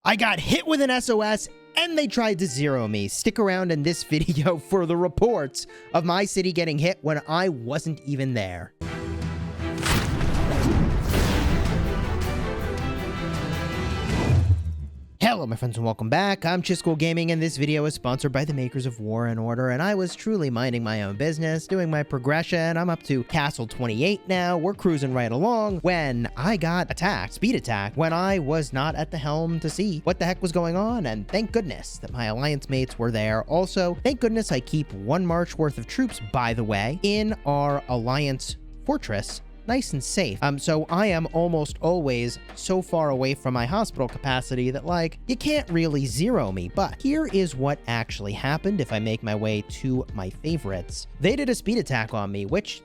I got hit with an SOS and they tried to zero me. Stick around in this video for the reports of my city getting hit when I wasn't even there. Hello my friends and welcome back. I'm Chisgule Gaming and this video is sponsored by the makers of War and Order, and I was truly minding my own business, doing my progression. I'm up to Castle 28 now. We're cruising right along when I got attacked, speed attacked, when I was not at the helm to see what the heck was going on, and thank goodness that my alliance mates were there. Also, thank goodness I keep one march worth of troops, by the way, in our alliance fortress. Nice and safe. So I am almost always so far away from my hospital capacity that, like, you can't really zero me. But here is what actually happened if I make my way to my favorites. They did a speed attack on me, which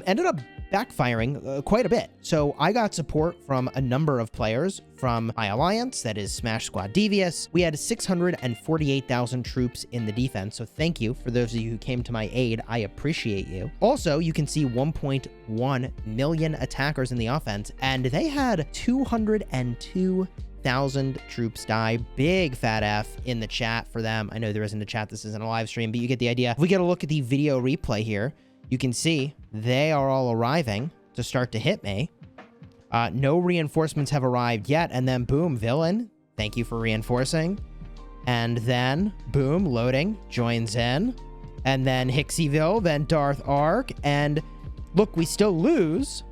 ended up backfiring quite a bit. So I got support from a number of players from my alliance, that is Smash Squad Devious. We had 648,000 troops in the defense, so thank you for those of you who came to my aid. I appreciate you. Also, you can see 1.1 million attackers in the offense, and they had 202,000 troops die. Big fat F in the chat for them. I know there isn't a chat, this isn't a live stream, but you get the idea. If we get a look at the video replay here, you can see they are all arriving to start to hit me. No reinforcements have arrived yet, and then boom, villain, thank you for reinforcing. And then boom, loading, joins in. And then Hixieville, then Darth Ark, and look, we still lose,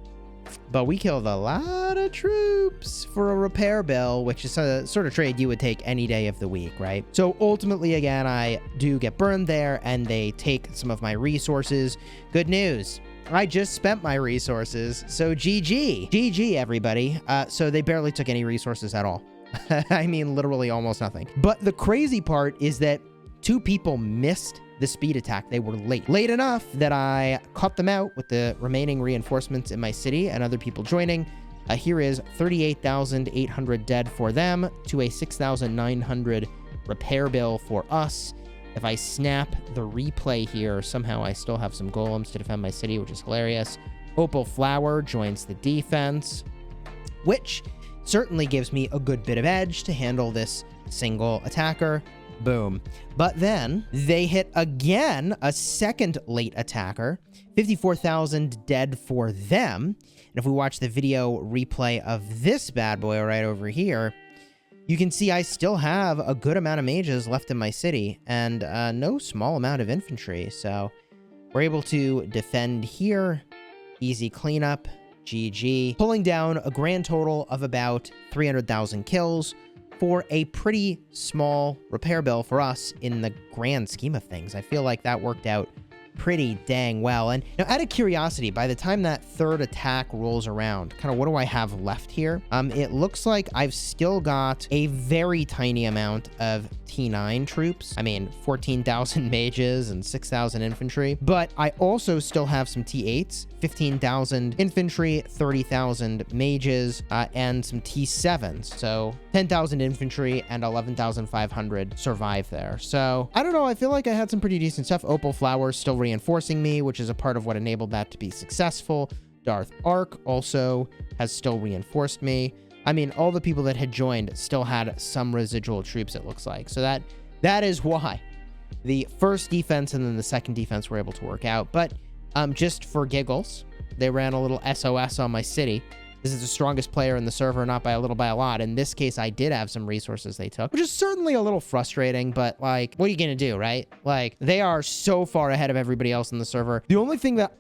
but we killed a lot of troops for a repair bill, which is a sort of trade you would take any day of the week, right? So ultimately, again, I do get burned there, and they take some of my resources. Good news, I just spent my resources, so GG. GG, everybody. So they barely took any resources at all. I mean, literally almost nothing. But the crazy part is that 2 people missed the speed attack. They were late enough that I caught them out with the remaining reinforcements in my city and other people joining. Here is 38,800 dead for them to a 6,900 repair bill for us. If I snap the replay here, somehow I still have some golems to defend my city, which is hilarious. Opal Flower joins the defense, which certainly gives me a good bit of edge to handle this single attacker. Boom. But then they hit again a second late attacker, 54,000 dead for them. And if we watch the video replay of this bad boy right over here, you can see I still have a good amount of mages left in my city and no small amount of infantry. So we're able to defend here. Easy cleanup. GG. Pulling down a grand total of about 300,000 kills for a pretty small repair bill for us in the grand scheme of things. I feel like that worked out pretty dang well. And now, out of curiosity, by the time that third attack rolls around, kind of what do I have left here? It looks like I've still got a very tiny amount of T9 troops. I mean, 14,000 mages and 6,000 infantry, but I also still have some T8s, 15,000 infantry, 30,000 mages, and some T7s. So 10,000 infantry and 11,500 survive there. So I don't know. I feel like I had some pretty decent stuff. Opal Flower still reinforcing me, which is a part of what enabled that to be successful. Darth Ark also has still reinforced me. I mean, all the people that had joined still had some residual troops, it looks like. So that is why the first defense and then the second defense were able to work out. But just for giggles, they ran a little SOS on my city. This is the strongest player in the server, not by a little, by a lot. In this case, I did have some resources they took, which is certainly a little frustrating, but like, what are you gonna do, right? Like, they are so far ahead of everybody else in the server. The only thing that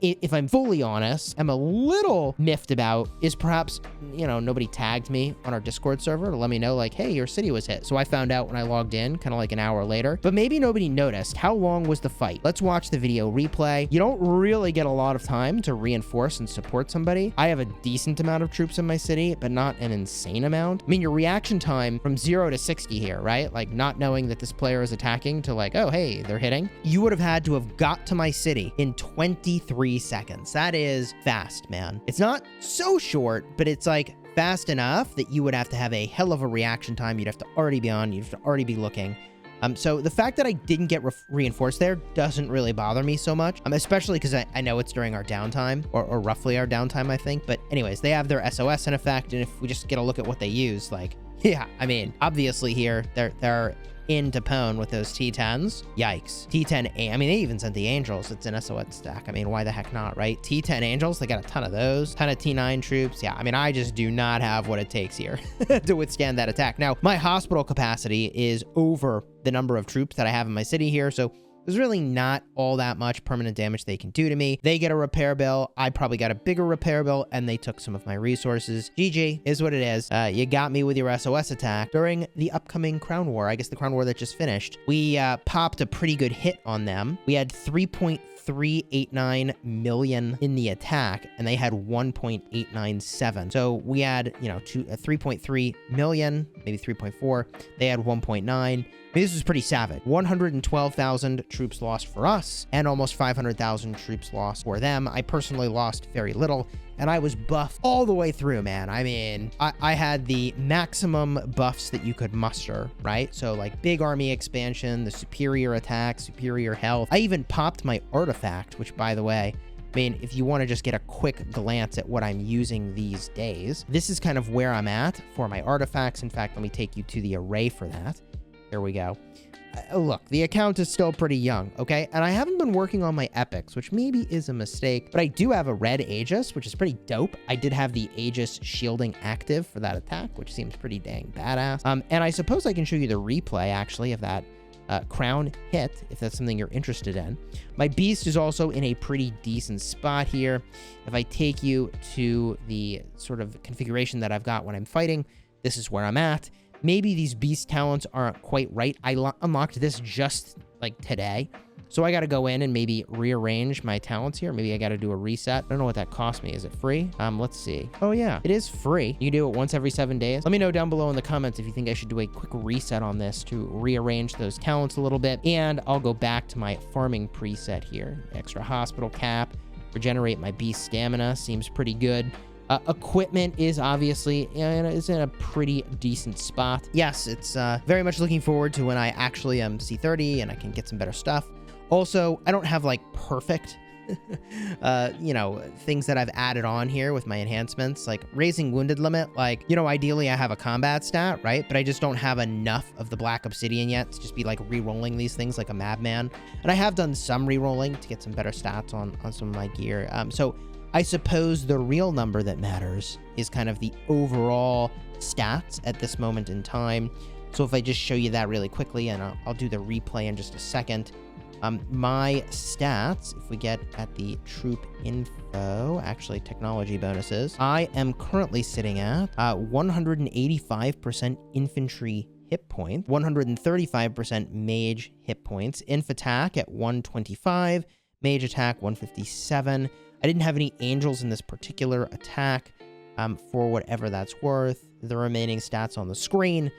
if I'm fully honest, am a little miffed about is perhaps, you know, nobody tagged me on our Discord server to let me know, like, hey, your city was hit. So I found out when I logged in, kind of like an hour later, but maybe nobody noticed. How long was the fight? Let's watch the video replay. You don't really get a lot of time to reinforce and support somebody. I have a decent amount of troops in my city, but not an insane amount. I mean, your reaction time from 0 to 60 here, right? Like, not knowing that this player is attacking to like, oh, hey, they're hitting. You would have had to have got to my city in 23 seconds. That is fast, man. It's not so short, but it's like fast enough that you would have to have a hell of a reaction time. You'd have to already be on, you'd have to already be looking. So the fact that I didn't get reinforced there doesn't really bother me so much, especially because I know it's during our downtime, or roughly our downtime, I think. But anyways, they have their SOS in effect, and if we just get a look at what they use, like, Yeah, I mean, obviously here, they're in to pwn with those T10s. Yikes. T10, I mean, they even sent the Angels. It's an SOS stack. I mean, why the heck not, right? T10 Angels, they got a ton of those. Ton of T9 troops. Yeah, I mean, I just do not have what it takes here to withstand that attack. Now, my hospital capacity is over the number of troops that I have in my city here, so there's really not all that much permanent damage they can do to me. They get a repair bill. I probably got a bigger repair bill, and they took some of my resources. GG is what it is. You got me with your SOS attack. During the upcoming Crown War, I guess the Crown War that just finished, we popped a pretty good hit on them. We had 3.389 million in the attack, and they had 1.897. So we had, you know, 3.3 million, maybe 3.4. They had 1.9. I mean, this was pretty savage. 112,000 troops lost for us, and almost 500,000 troops lost for them. I personally lost very little, and I was buffed all the way through, man. I mean, I had the maximum buffs that you could muster, right? So, like, big army expansion, the superior attack, superior health. I even popped my artifact, which, by the way, I mean, if you want to just get a quick glance at what I'm using these days, this is kind of where I'm at for my artifacts. In fact, let me take you to the array for that. There we go. Look, the account is still pretty young, okay? And I haven't been working on my epics, which maybe is a mistake, but I do have a red Aegis, which is pretty dope. I did have the Aegis shielding active for that attack, which seems pretty dang badass. And I suppose I can show you the replay, actually, of that crown hit, if that's something you're interested in. My beast is also in a pretty decent spot here. If I take you to the sort of configuration that I've got when I'm fighting, this is where I'm at. Maybe these beast talents aren't quite right. I unlocked this just like today. So I got to go in and maybe rearrange my talents here. Maybe I got to do a reset. I don't know what that cost me. Is it free? Let's see. Oh yeah, it is free. You do it once every 7 days. Let me know down below in the comments if you think I should do a quick reset on this to rearrange those talents a little bit. And I'll go back to my farming preset here. Extra hospital cap, regenerate my beast stamina. Seems pretty good. Equipment is obviously is in a pretty decent spot. Yes, it's very much looking forward to when I actually am C30 and I can get some better stuff. Also, I don't have like perfect, you know, things that I've added on here with my enhancements, like raising wounded limit. Like, you know, ideally I have a combat stat, right? But I just don't have enough of the black obsidian yet to just be like re-rolling these things like a madman. And I have done some re-rolling to get some better stats on some of my gear. So I suppose the real number that matters is kind of the overall stats at this moment in time. So if I just show you that really quickly, and I'll do the replay in just a second. My stats, if we get at the troop info, actually technology bonuses, I am currently sitting at 185% infantry hit points, 135% mage hit points, inf attack at 125, mage attack 157. I didn't have any angels in this particular attack for whatever that's worth. The remaining stats on the screen.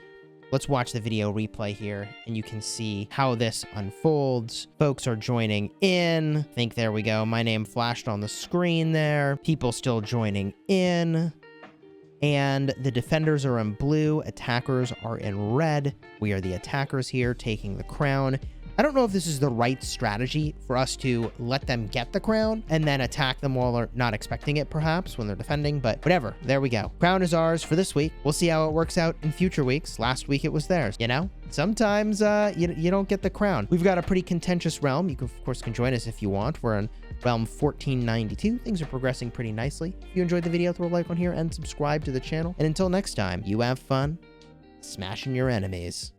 Let's watch the video replay here, and you can see how this unfolds. Folks are joining in. I think there we go. My name flashed on the screen there. People still joining in. And the defenders are in blue. Attackers are in red. We are the attackers here, taking the crown. I don't know if this is the right strategy for us to let them get the crown and then attack them while they're not expecting it, perhaps, when they're defending, but whatever. There we go. Crown is ours for this week. We'll see how it works out in future weeks. Last week it was theirs, you know? Sometimes you don't get the crown. We've got a pretty contentious realm. You, of course, can join us if you want. We're in realm 1492. Things are progressing pretty nicely. If you enjoyed the video, throw a like on here and subscribe to the channel. And until next time, you have fun smashing your enemies.